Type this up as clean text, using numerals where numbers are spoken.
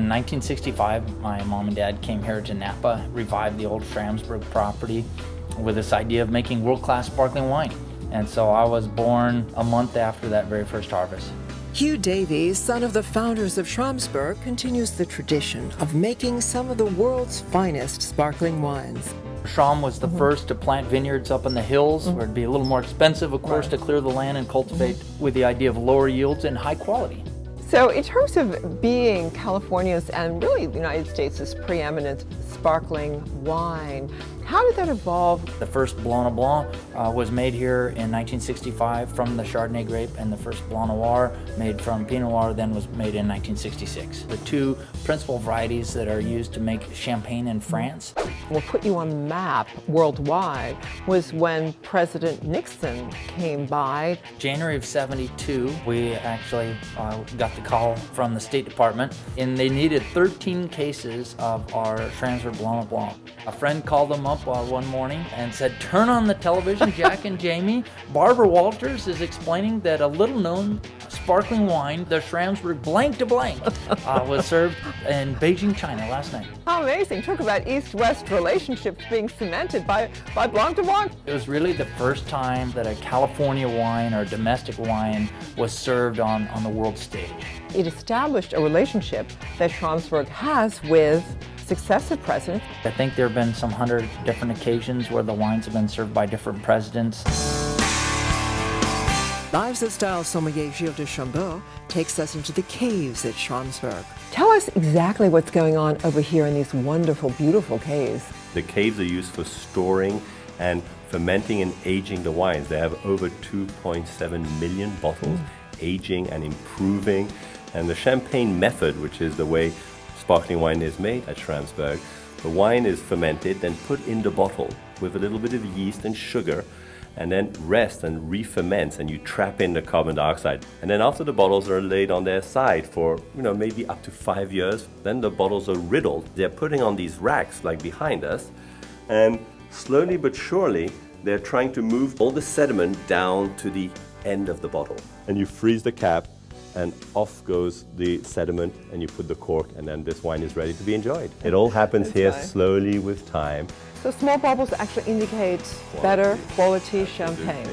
In 1965, my mom and dad came here to Napa, revived the old Schramsberg property with this idea of making world-class sparkling wine. And so I was born a month after that very first harvest. Hugh Davies, son of the founders of Schramsberg, continues the tradition of making some of the world's finest sparkling wines. Schram was the first to plant vineyards up in the hills, where it'd be a little more expensive, of course, to clear the land and cultivate with the idea of lower yields and high quality. So in terms of being California's and really the United States' preeminent sparkling wine, how did that evolve? The first Blanc de Blanc was made here in 1965 from the Chardonnay grape, and the first Blanc Noir made from Pinot Noir then was made in 1966. The two principal varieties that are used to make champagne in France. What put you on the map worldwide was when President Nixon came by. January of '72, we actually got the call from the State Department, and they needed 13 cases of our Schramsberg Blanc de Blanc. A friend called them up one morning and said, "Turn on the television, Jack and Jamie. Barbara Walters is explaining that a little-known sparkling wine, the Schramsberg Blanc de Blanc, was served in Beijing, China last night." How amazing. Talk about East-West relationships being cemented by Blanc de Blanc. It was really the first time that a California wine or domestic wine was served on the world stage. It established a relationship that Schramsberg has with successive presidents. I think there have been some 100 different occasions where the wines have been served by different presidents. Lives of Style sommelier Gilles de Chambord takes us into the caves at Schramsberg. Tell us exactly what's going on over here in these wonderful, beautiful caves. The caves are used for storing and fermenting and aging the wines. They have over 2.7 million bottles aging and improving. And the champagne method, which is the way sparkling wine is made at Schramsberg, the wine is fermented, then put in the bottle with a little bit of yeast and sugar, and then rest and re-ferments, and you trap in the carbon dioxide. And then after the bottles are laid on their side for, maybe up to 5 years, then the bottles are riddled. They're putting on these racks like behind us, and slowly but surely, they're trying to move all the sediment down to the end of the bottle. And you freeze the cap, and off goes the sediment, and you put the cork, and then this wine is ready to be enjoyed. It all happens here slowly with time. So small bubbles actually indicate better quality champagne.